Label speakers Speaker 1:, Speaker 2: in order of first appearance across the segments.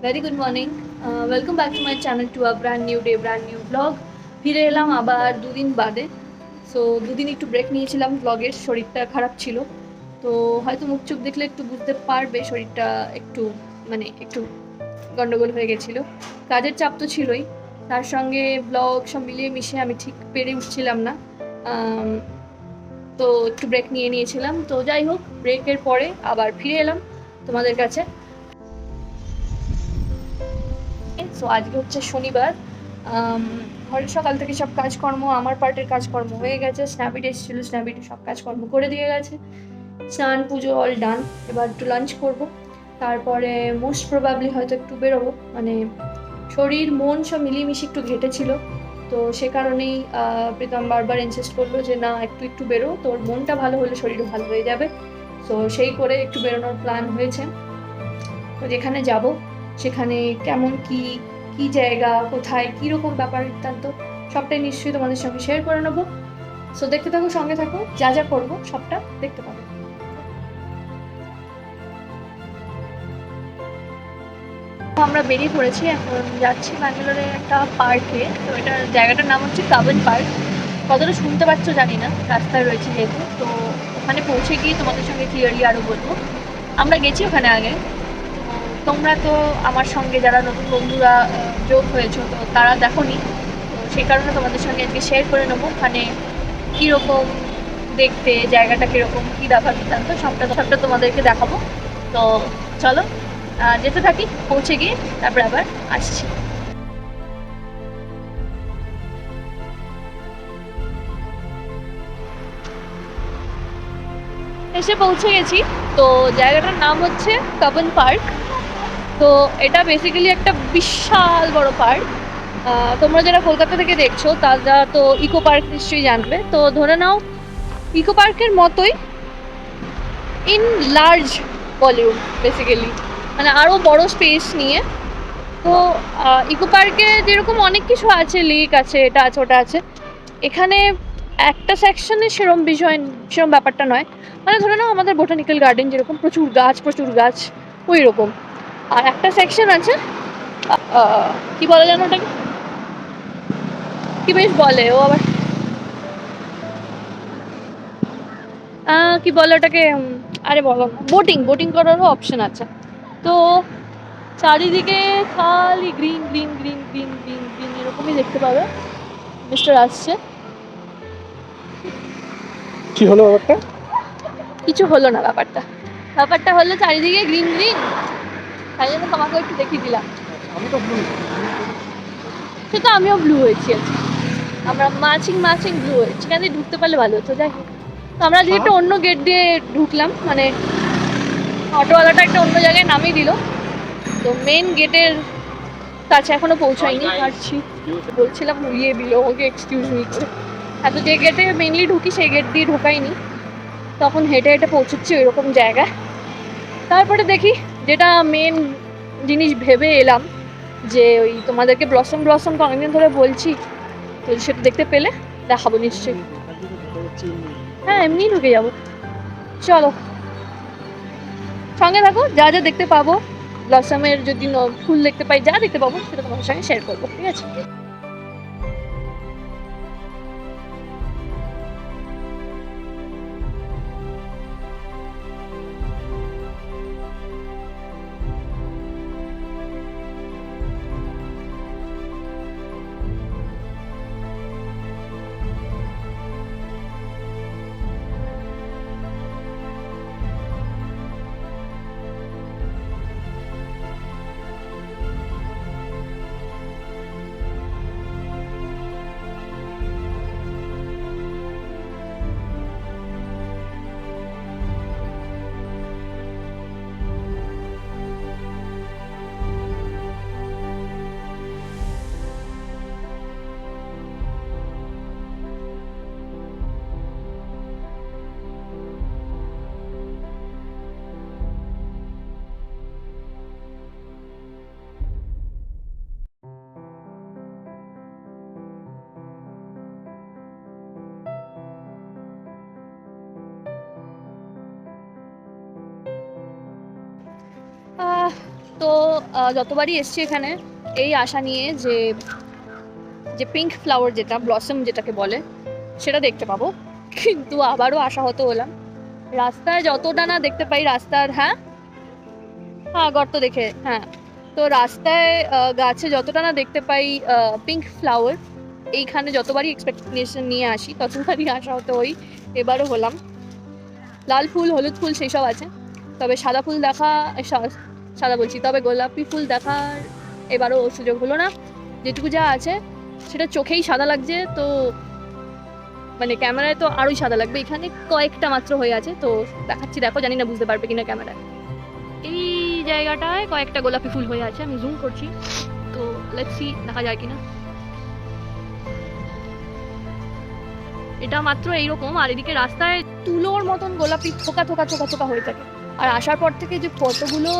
Speaker 1: Very good morning. Welcome back to my channel to a brand new day, brand new vlog. ফিরে এলাম আবার দুদিন বাদে। So দুদিন একটু ব্রেক নিয়েছিলাম ব্লগের, শরীরটা খারাপ ছিল। তো হয়তো মুখ চোখ দেখলে একটু বুঝতে পারবে শরীরটা একটু একটু গন্ডগোল হয়ে গেছিলো। কাজের চাপ তো ছিলই, তার সঙ্গে ব্লগ সব মিলিয়ে মিশিয়ে আমি ঠিক পেরে উঠছিলাম না। তো একটু ব্রেক নিয়েছিলাম। তো যাই হোক, ব্রেকের পরে আবার ফিরে এলাম তোমাদের কাছে। সো আজকে হচ্ছে শনিবার। ঘরের সকাল থেকে সব কাজকর্ম, আমার পার্টের কাজকর্ম হয়ে গেছে। স্ন্যাপিট এসেছিলো, স্ন্যাপিটে সব কাজকর্ম করে দিয়ে গেছে। স্নান পুজো অল ডান। এবার একটু লাঞ্চ করব, তারপরে মোস্ট প্রবাবলি হয়তো একটু বেরোবো। শরীর মন সব মিলিয়ে মিশিয়ে একটু ঘেটেছিল। তো সে কারণেই প্রীতম বারবার ইনসিস্ট করলো যে না, একটু একটু বেরো, তোর মনটা ভালো হলে শরীরও ভালো হয়ে যাবে। তো সেই করে একটু বেরোনোর প্ল্যান হয়েছে। তো যেখানে যাব সেখানে কেমন কি কি জায়গা, কোথায় কীরকম ব্যাপার বৃত্তান্ত সবটাই নিশ্চয়ই তোমাদের সঙ্গে শেয়ার করে নেবো। সো দেখতে থাকো, সঙ্গে থাকো, যা যা করবো সবটা দেখতে পাবো। আমরা বেরিয়ে পড়েছি, এখন যাচ্ছি ব্যাঙ্গালোরে একটা পার্কে। তো এটার জায়গাটার নাম হচ্ছে কাবন পার্ক। কতটা শুনতে পাচ্ছ জানি না, রাস্তায় রয়েছে যেহেতু। তো ওখানে পৌঁছে গিয়ে তোমাদের সঙ্গে ক্লিয়ারলি আরও বলবো। আমরা গেছি ওখানে আগে। তোমরা তো আমার সঙ্গে যারা নতুন বন্ধুরা যোগ হয়েছো, তো তারা দেখোনি। তো সেই কারণে তোমাদের সঙ্গে আজকে শেয়ার করে নেবো ওখানে কীরকম দেখতে, জায়গাটা কীরকম, কী ব্যাপার বৃত্তান্ত সবটা তোমাদেরকে দেখাবো। তো চলো যেতে থাকি, পৌঁছে গিয়ে তারপরে আবার আসছি। এসে পৌঁছে গেছি। তো জায়গাটার নাম হচ্ছে কাবন পার্ক। তো এটা বেসিক্যালি একটা বিশাল বড় পার্ক। তোমরা যারা কলকাতা থেকে দেখছো তারা তো ইকো পার্ক নিশ্চয়ই জানবে। তো ধরে নাও ইকো পার্কের মতোই ইন লার্জ ভলিউম, বেসিক্যালি আরও বড় স্পেস নিয়ে। তো ইকো পার্কে যেরকম অনেক কিছু আছে, লেক আছে, এটা আছে ওটা আছে, এখানে একটা সেকশনে সেরম ব্যাপারটা নয়। ধরে নাও আমাদের বোটানিক্যাল গার্ডেন যেরকম প্রচুর গাছ ওই রকম। আর একটা সেকশন আছে, কি বলে যেন ওটাকে, কি বেশ বলে ও আবার, কি বলে ওটাকে, আরে বলো, বোটিং করারও অপশন আছে। তো চারিদিকে খালি green green green green green green এরকমই দেখতে পাবে। মিস্টার আসছে।
Speaker 2: কি হলো ব্যাপারটা?
Speaker 1: কিছু হলো না, ব্যাপারটা হলো চারিদিকে গ্রিন গ্রিন, তাই জন্য তোমাকে একটু দেখিয়ে দিলাম।
Speaker 2: আমি তো ব্লু।
Speaker 1: সে তো আমিও ব্লু হয়েছি আজকে। আমরা মাচিং ব্লু হয়েছি। এখান দিয়ে ঢুকতে পারলে ভালো হতো। যাই হোক, তো আমরা যে একটা অন্য গেট দিয়ে ঢুকলাম, অটোওয়ালাটা একটা অন্য জায়গায় নামিয়ে দিল। তো মেন গেটের কাছে এখনো পৌঁছায়নি, হাঁটছি। বলছিলাম উড়িয়ে দিল ওকে এক্সকিউজ মি করে। তো যে গেটে মেনলি ঢুকি সেই গেট দিয়ে ঢোকাইনি, তখন হেঁটে হেঁটে পৌঁছচ্ছি ওইরকম জায়গায়। তারপরে দেখি, যেটা মেন জিনিস ভেবে এলাম, যে ওই তোমাদেরকে ব্লসম তো অনেকদিন ধরে বলছি, তো সেটা দেখতে পেলে দেখাবো নিশ্চয়ই। হ্যাঁ, এমনিই ঢুকে যাবো। চলো সঙ্গে থাকো, যা যা দেখতে পাবো, ব্লসমের যদি ফুল দেখতে পাই, যা দেখতে পাবো সেটা তোমাদের সঙ্গে শেয়ার করবো, ঠিক আছে? তো যতবারই এসছি এখানে এই আশা নিয়ে যে যে পিঙ্ক ফ্লাওয়ার যেটা ব্লসম যেটাকে বলে সেটা দেখতে পাবো, কিন্তু আবারও আশাহত হলাম। রাস্তায় যতটা না দেখতে পাই রাস্তার, হ্যাঁ হ্যাঁ গর্ত দেখে, হ্যাঁ, তো রাস্তায় গাছে যতটা না দেখতে পাই পিঙ্ক ফ্লাওয়ার, এইখানে যতবারই এক্সপেকটেশন নিয়ে আসি ততবারই আশাহত হই। এবারও হলাম। লাল ফুল হলুদ ফুল সেই সব আছে, তবে সাদা ফুল দেখা, সাদা বলছি, তবে গোলাপি ফুল দেখার এবারও সুযোগ হলো না। যেটুকু যা আছে সেটা চোখেই সাদা লাগছে, তো মানে ক্যামেরায় তো আরোই সাদা লাগবে। এখানে কয়েকটা মাত্র হয়ে আছে, তো দেখাচ্ছি, দেখো, জানি না বুঝতে পারবে কিনা ক্যামেরায়। এই জায়গাটায় কয়েকটা গোলাপি ফুল হয়ে আছে, আমি জুম করছি, তো লেটস সি দেখা যায় কিনা। এটা মাত্র এইরকম, আর এদিকে রাস্তায় তুলোর মতন গোলাপি থোকা থোকা থোকা থোকা হয়ে থাকে। আর আসার পর থেকে যে কতগুলো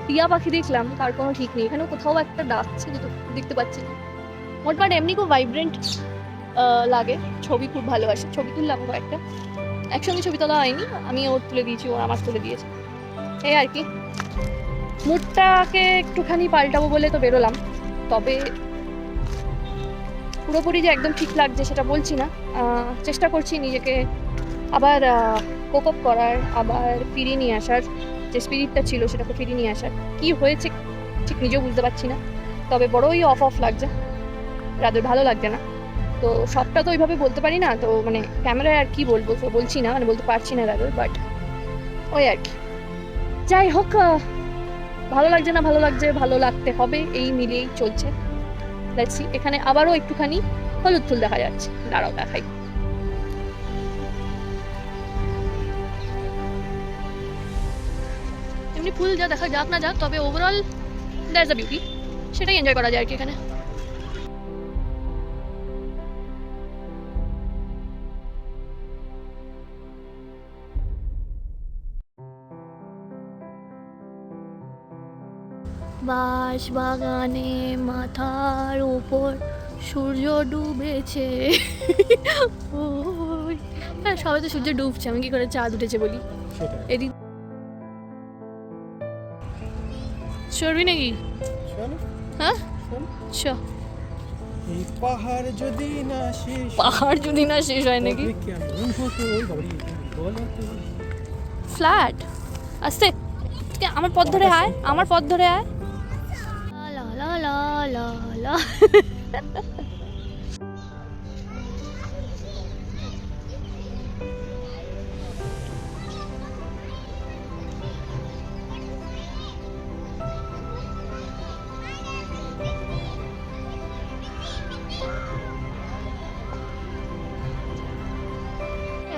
Speaker 1: টিয়া পাখি দেখলাম তার কোনো ঠিক নেই। এখানেও কোথাও একটা ডাকছে, যেটা দেখতে পাচ্ছি না। মোটমাট এমনি খুব ভাইব্রেন্ট লাগে। ছবি খুব ভালোবাসে, ছবি তুললাম কয়েকটা, একসঙ্গে ছবি তোলা হয়নি, আমি ওর তুলে দিয়েছি, ও আমার তুলে দিয়েছে, এই আর কি। মুডটাকে একটুখানি পাল্টাবো বলে তো বেরোলাম, তবে পুরোপুরি যে একদম ঠিক লাগছে সেটা বলছি না। চেষ্টা করছি নিজেকে আবার কোপ আপ করার, আবার ফিরিয়ে নিয়ে আসার, যে স্পিরিটটা ছিল সেটাকে ফিরিয়ে নিয়ে আসার। কি হয়েছে ঠিক নিজেও বুঝতে পারছি না, তবে বড়ই অফ অফ লাগছে, রাদের ভালো লাগছে না। তো সবটা তো ওইভাবে বলতে পারি না, তো মানে ক্যামেরায় আর কি বলবো, তো বলছি না, মানে বলতে পারছি না রাদের, বাট ওই আর কি। যাই হোক, ভালো লাগছে না ভালো লাগছে, ভালো লাগতে হবে, এই মিলিয়েই চলছে। দেখছি এখানে আবারও একটুখানি হলুদ ফুল দেখা যাচ্ছে, দাঁড়াও দেখাই। এমনি ফুল যা দেখা যাক না যাক, তবে ওভারঅল দ্যাটস দ্য বিউটি, সেটাই এনজয় করা যায় আর কি এখানে। বাঁশ বাগানে মাথার উপর সূর্য ডুবেছে। ওই হ্যাঁ, সবাই তো সূর্য ডুবছে, আমি কি করে চাঁদ উঠেছে বলি। এদিক সরবি নাকি? হ্যাঁ চ।
Speaker 2: পাহাড় যদি না শেষ,
Speaker 1: পাহাড় যদি না শেষ হয় নাকি? ফ্ল্যাট আস্তে, আমার পথ ধরে আয়, আমার পথ ধরে আয়। লা লা লা লা লা।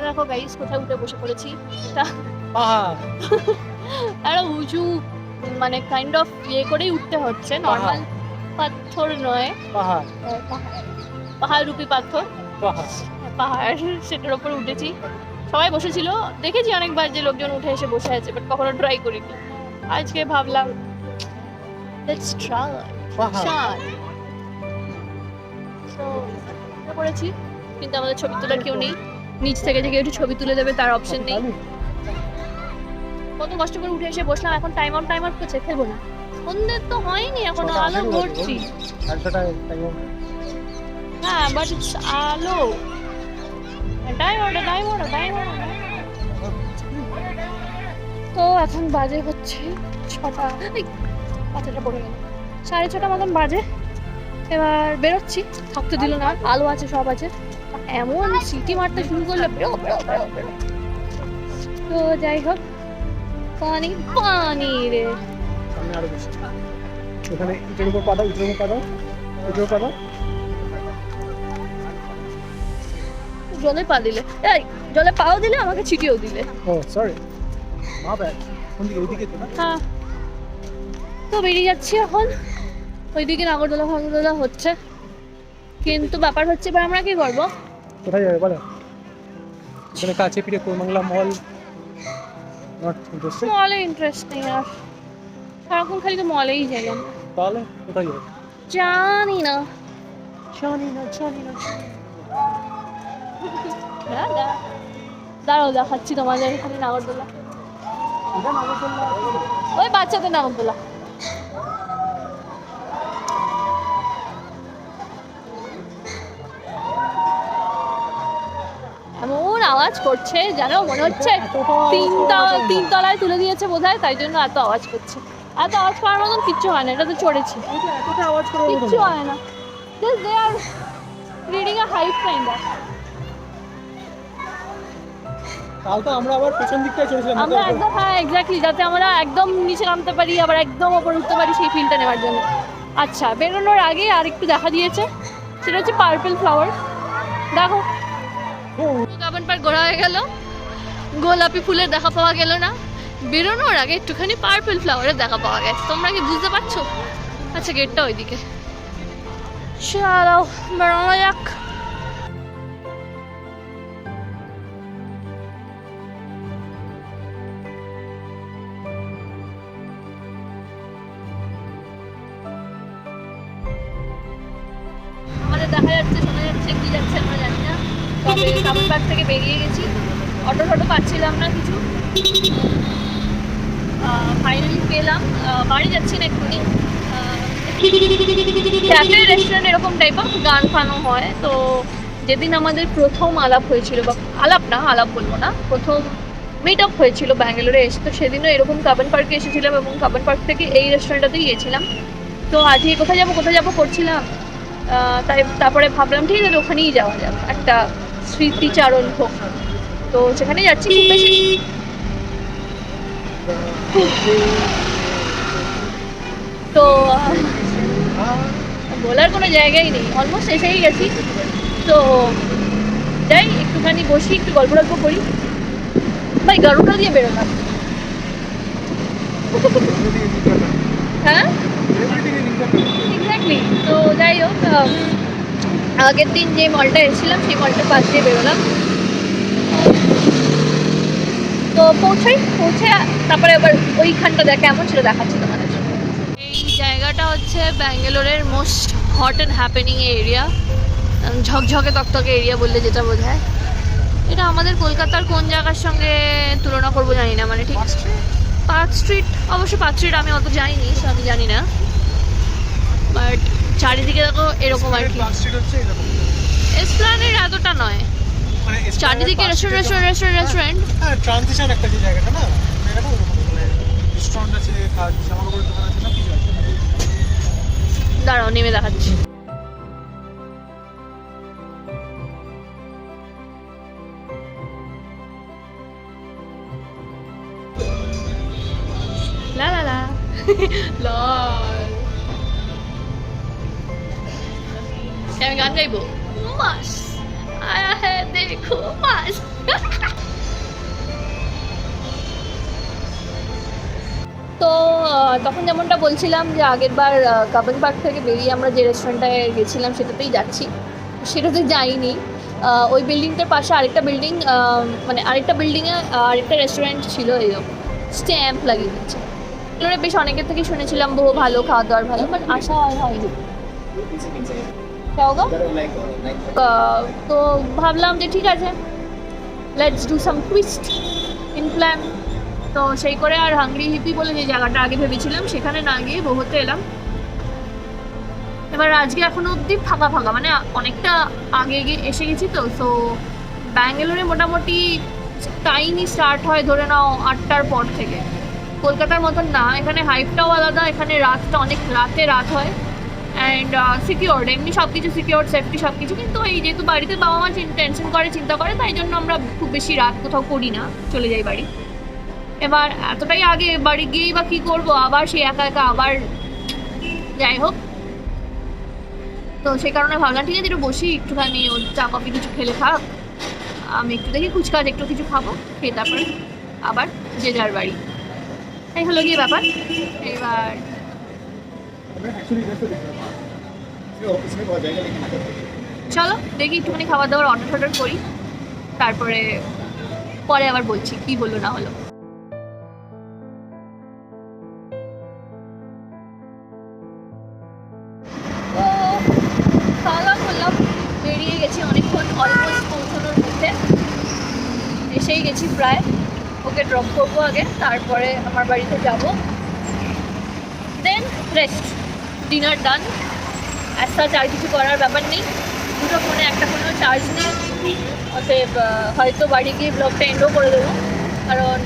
Speaker 1: দেখো গাইস কোথায় উঠে বসে পড়েছি, এটা
Speaker 2: পাহাড়,
Speaker 1: একটা উঁচু, মানে কাইন্ড অফ ইয়ে করেই উঠতে হচ্ছে, নর্মাল পাথর নয়,
Speaker 2: পাহাড়,
Speaker 1: পাহাড় রূপী পাথর, পাহাড়, সেটার উপর উঠেছি। সবাই বসেছিল, দেখেছি অনেকবার যে লোকজন উঠে এসে বসে আছে, বাট কখনো ট্রাই করিনি। আজকে ভাবলাম লেটস ট্রাই। তো করেছি, কিন্তু আমাদের ছবি তোলার কেউ নেই, নিচ থেকে যে কেউ একটু ছবি তুলে দেবে তার অপশন নেই। কত কষ্ট করে উঠে এসে বসলাম, এখন টাইম আউট করছে, খেলবো না। সন্ধ্যে তো হয়নি এখনো, আলো ভর্তি। হ্যাঁ বাট ইটস আলো, টাইম। তো এখন বাজে হচ্ছে 6টা, কথাটা পড়ে গেল, 6:30 মতন বাজে। এবার বেরোচ্ছি, থাকতে দিল না, আলো আছে সব আছে, এমন সিটি মারতে শুরু করলে বেরো বেরো বেরো বেরো। তো যাই হোক, পানি পানি রে,
Speaker 2: সামনে আরো বেশি, ওখানে ইটের উপর পা দাও, ইটের উপর পা দাও, ইটের উপর পা দাও।
Speaker 1: জলে পা দিলে, এই জলে পাও দিলে, আমাকে ছিটিয়েও দিলে।
Speaker 2: ও সরি, মা ব্যাগ কোন দিকে? ওইদিকে তো না?
Speaker 1: হ্যাঁ, তো বেরিয়ে যাচ্ছি এখন, ওইদিকে নাগরদোলা হচ্ছে, কিন্তু ব্যাপার হচ্ছে এবার আমরা কি করবো?
Speaker 2: কোথায় যাবে বলো? এখানে কাছে পিঠে কোরমাংলা মল, নট ইন্টারেস্টেড?
Speaker 1: মলে ইন্টারেস্ট নেই আর, সারাক্ষণ খালি তো মলেই যাই আমরা।
Speaker 2: তাহলে কোথায় যাবে?
Speaker 1: জানি না। দাঁড়াও দেখাচ্ছি তোমাদের, এখানে নাগরদোলা, ওই বাচ্চাদের নাগরদোলা। আওয়াজ করছে জানো, মনে হচ্ছে তিনতলায় তুলে দিয়েছে বোধহয়, তাই জন্য এত আওয়াজ করছে। এত আওয়াজ করার মতন কিচ্ছু হয় না, এটা তো চড়েছি,
Speaker 2: এতটা আওয়াজ করে
Speaker 1: কিচ্ছু হয় না। Just they are creating a hype kind of.
Speaker 2: তাও তো আমরা আবার পেছন দিকটায় চলেছিলাম,
Speaker 1: আমরা একদম, হ্যাঁ এক্স্যাক্টলি, যাতে আমরা একদম নিচে নামতে পারি আবার একদম ওপর উঠতে পারি সেই ফিলটা নেওয়ার জন্য। আচ্ছা, বেরোনোর আগে আর একটু দেখা দিয়েছে, সেটা হচ্ছে পার্পল ফ্লাওয়ার। দেখো কাবন পার্ক ঘোরা হয়ে গেল, গোলাপি ফুলের দেখা পাওয়া গেল না, বেরোনোর আগে একটুখানি পার্পল ফ্লাওয়ারের দেখা পাওয়া গেছে। তোমরা কি বুঝতে পারছো? আচ্ছা, গেটটা ওইদিকে, চলো বেরোনো যাক। আমাদের দেখা যাচ্ছে, শোনা যাচ্ছে, কি যাচ্ছে আমরা জানি না। তবে কাবন পার্ক থেকে বেরিয়ে গেছি, অটো টটো পাচ্ছিলাম না কিছু, ফাইনালি পেলাম। বাড়ি যাচ্ছি না এক্ষুনি, ক্যাফে রেস্টুরেন্ট এরকম টাইপের গান ফানও হয়। তো যেদিন আমাদের প্রথম আলাপ হয়েছিল, বা আলাপ বলবো না, প্রথম মিট আপ হয়েছিল ব্যাঙ্গালোরে এসে, তো সেদিনও এরকম কাবন পার্কে এসেছিলাম এবং কাবন পার্ক থেকে এই রেস্টুরেন্টটাতেই গিয়েছিলাম। তো আজকে কোথায় যাবো করছিলাম, তারপরে ভাবলাম ঠিক আছে ওখানেই যাওয়া যাবে, একটা স্মৃতিচারণ হোক। তো সেখানেই যাচ্ছি। খুব বেশি তো বলার কোনো জায়গাই নেই, অলমোস্ট এসেই গেছি। তো যাই, একটুখানি বসি, একটু গল্প করি। ভাই গাড়ুটা দিয়ে বেরোলাম। হ্যাঁ এক্স্যাক্টলি। তো যাই হোক, আগের দিন যে মলটা এসেছিলাম সেই মলটার পাশ দিয়ে বেরোলাম। তো পৌঁছে তারপরে আবার ওইখানটা দেখা এমন ছিল, দেখাচ্ছি তোমাদের। এই জায়গাটা হচ্ছে ব্যাঙ্গালোরের most hot and happening area, ঝকঝকে তকতকে এরিয়া বললে যেটা বোঝায়। এটা আমাদের কলকাতার কোন জায়গার সঙ্গে তুলনা করবো জানি না, মানে ঠিক পার্ক স্ট্রিট, অবশ্য পার্ক স্ট্রিট আমি অত যাইনি, সো আমি জানি না, বাট চারিদিকে দেখো এরকম আর কি। এসপ্ল্যানেড এতটা নয়, চারিদিকে রেস্টুরেন্ট।
Speaker 2: হ্যাঁ, ট্রানজিশন একটা যে জায়গাটা না, এটা ওরকম, মানে রেস্টুরেন্ট আছে, জামা কাপড়ের দোকান আছে, না কিছু আছে।
Speaker 1: দাঁড়াও নেমে দেখাচ্ছি। লা লা লা লল, আমি গান গাইবো, মাস আয়া হে দেখো মাস। তো তখন যেমনটা বলছিলাম যে আগের বার কাবন পার্ক থেকে বেরিয়ে আমরা যে রেস্টুরেন্টটায় গেছিলাম সেটাতেই যাচ্ছি, সেটাতে যাইনি। ওই বিল্ডিংটার পাশে আরেকটা বিল্ডিং, মানে আরেকটা বিল্ডিংয়ে আরেকটা রেস্টুরেন্ট ছিল, এরকম স্ট্যাম্প লাগিয়ে দিচ্ছে। এগুলো বেশ অনেকের থেকে শুনেছিলাম বহু ভালো, খাওয়া দাওয়ার ভালো, বাট আসা হয়নি। তো ভাবলাম যে ঠিক আছে, let's do some twist in plan. তো সেই করে আর হাংরি হিপি বলে যে জায়গাটা আগে ভেবেছিলাম সেখানে না গিয়ে বহুতে এলাম। এবার আজকে এখনো অবধি ফাঁকা, মানে অনেকটা আগে গিয়ে এসে গেছি। তো সো ব্যাঙ্গালোরে মোটামুটি টাইমই স্টার্ট হয় ধরে নাও 8টার পর থেকে। কলকাতার মতন না, এখানে হাইপটাও আলাদা, এখানে রাতটা অনেক রাত হয়, অ্যান্ড সিকিওর্ড, এমনি সব কিছু সিকিওর, সেফটি সব কিছু। কিন্তু এই যেহেতু বাড়িতে বাবা মা চিন্তা করে, তাই জন্য আমরা খুব বেশি রাত কোথাও করি না, চলে যাই বাড়ি। এবার এতটাই আগে বাড়ি গিয়েই বা কী করবো, আবার সেই একা আবার, যাই হোক। তো সেই কারণে ভাবলাম ঠিক আছে একটু বসি, একটুখানি ও চা কফি কিছু খেলে খাক, আমি একটু দেখি কুচকাচ একটু কিছু খাবো, খেয়ে তারপরে আবার যে যার বাড়ি। এই হলো গিয়ে ব্যাপার। এবার চলো দেখি একটুখানি খাবার দাবার অর্ডার করি, তারপরে পরে আবার বলছি কি হলো না হলো। খাওয়া করলাম, বেরিয়ে গেছি অনেকক্ষণ, অলমোস্ট পৌঁছানোর মধ্যে এসেই গেছি প্রায়। ওকে ড্রপ করবো আগে, তারপরে আমার বাড়িতে যাব, দেন রেস্ট, ডিনার ডান। অ্যাজ সাচ আর কিছু করার ব্যাপার নেই, দুটো ফোনে, একটা ফোনেও চার্জ নেই। অতএব হয়তো বাড়ি গিয়ে ব্লগটা এন্ডও করে দেবো, কারণ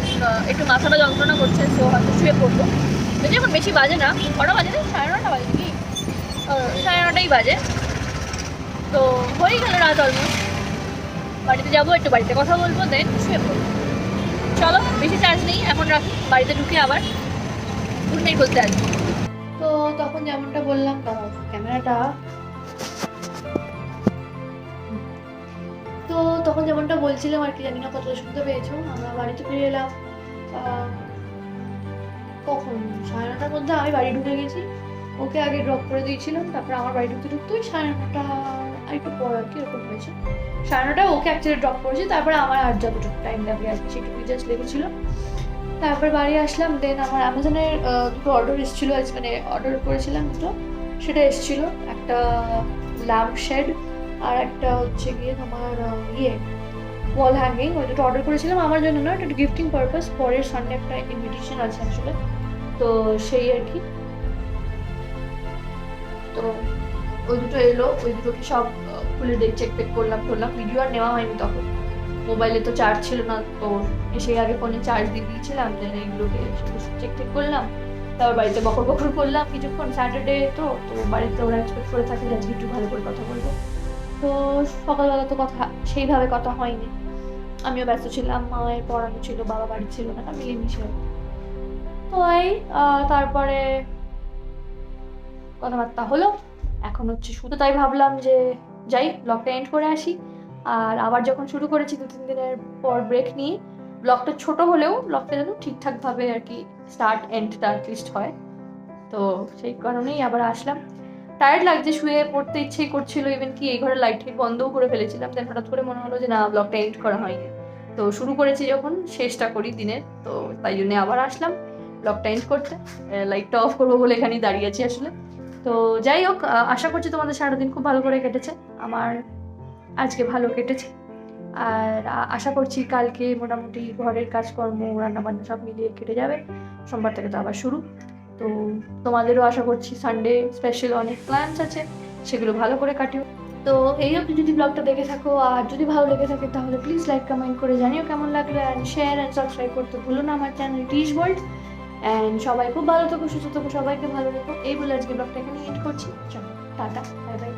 Speaker 1: একটু মাথাটা যন্ত্রণা করছে, তো হয়তো শুয়ে পড়বো। যদি এখন বেশি বাজে না, কটা বাজে না, 9:30 বাজে কি, 9:30 বাজে। তো হয়ে গেল রাত অলমোস্ট। বাড়িতে যাবো, একটু বাড়িতে কথা বলবো, দেন শুয়ে পড়বো। চলো, বেশি চার্জ নেই, এখন রাখি, বাড়িতে ঢুকে আবার গুড নাইট বলতে আসবো। তো তখন যেমনটা বললাম, ক্যামেরাটা তো তখন যেমনটা বলছিলাম আর কি, জানি না কতটা শুনতে পেয়েছো। আমরা বাড়িতে ফিরে এলাম কখন 9:30টার মধ্যে। আমি বাড়ি ঢুকে গেছি, ওকে আগে ড্রপ করে দিয়েছিলাম, তারপর আমার বাড়ি ঢুকতে ঢুকতে ওই 9:30 আর একটু পর আর কি এরকম হয়েছে। 9:30 ওকে অ্যাকচুয়ালি ড্রপ করেছি, তারপরে আমার আর যতটুকু টাইম লাগে আর কি সেটুকু জাস্ট লেগেছিল। তারপর বাড়ি আসলাম, দেন আমার অ্যামাজনের দুটো অর্ডার এসেছিলো আজ, মানে অর্ডার করেছিলাম দুটো, সেটা এসেছিলো একটা ল্যাম্প শেড আর একটা হচ্ছে গিয়ে তোমার ওয়াল হ্যাঙ্গিং। ওই দুটো অর্ডার করেছিলাম আমার জন্য না, এটা গিফটিং পারপাস। পরের সানডে একটা ইনভিটেশন আছে আসলে, তো সেই আর কি। তো ওই দুটো এলো, ওই দুটোকে সব খুলে চেক টেক করলাম, ভিডিও আর নেওয়া হয়নি তখন, মোবাইলে তো চার্জ ছিল না। তো এসে আগে ফোনে চার্জ দিয়ে দিয়েছিলাম, দেন এইগুলোকে চেক টেক করলাম। তারপর বাড়িতে বকর করলাম কিছুক্ষণ, স্যাটারডে তো তো বাড়িতে ওরা এক্সপেক্ট করে থাকে যে আজকে একটু ভালো করে কথা বলবো। তো সকালবেলা তো কথা সেইভাবে কথা হয়নি, আমিও ব্যস্ত ছিলাম, মায়ের পড়ানো ছিল, বাবা বাড়ি ছিল না, মিলেমিশে। তো এই তারপরে কথাবার্তা হলো, এখন হচ্ছে শুধু তাই ভাবলাম যে যাই ব্লগটা এন্ড করে আসি। আর আবার যখন শুরু করেছি 2-3 দিনের পর ব্রেক নিয়ে, ব্লগটা ছোট হলেও ব্লগটা যেন ঠিকঠাকভাবে আর কি স্টার্ট এন্ডটা অ্যাটলিস্ট হয়। তো সেই কারণেই আবার আসলাম। টায়ার্ড লাগছে, শুয়ে পড়তে ইচ্ছেই করছিল, ইভেন কি এই ঘরে লাইট বন্ধও করে ফেলেছিলাম, দেন হঠাৎ করে মনে হলো যে না, ব্লগটা এন্ড করা হয়নি। তো শুরু করেছি যখন, শেষটা করি দিনের, তো তাই জন্য আবার আসলাম ব্লগটা এন্ড করতে। লাইটটা অফ করবো বলে এখানেই দাঁড়িয়ে আছি আসলে। তো যাই হোক, আশা করছি তোমাদের সারাদিন খুব ভালো করে কেটেছে, আমার আজকে ভালো কেটেছে। আর আশা করছি কালকে মোটামুটি ঘরের কাজকর্ম, রান্নাবান্না সব মিলিয়ে কেটে যাবে। সোমবার থেকে তো আবার শুরু। তো তোমাদেরও আশা করছি সানডে স্পেশাল অনেক প্ল্যানস আছে, সেগুলো ভালো করে কাটিও। তো এই অবধি যদি ব্লগটা দেখে থাকো, আর যদি ভালো লেগে থাকে তাহলে প্লিজ লাইক কমেন্ট করে জানিও কেমন লাগলো, অ্যান্ড শেয়ার অ্যান্ড সাবস্ক্রাইব করতে ভুলো না আমার চ্যানেল টিজ ওয়ার্ল্ড। অ্যান্ড সবাই খুব ভালো থাকো, সুস্থ থাকো, সবাইকে ভালো রেখো, এই বলে আজকে ব্লগটা এখানে এন্ড করছি। চলো, টাটা, বাই বাই।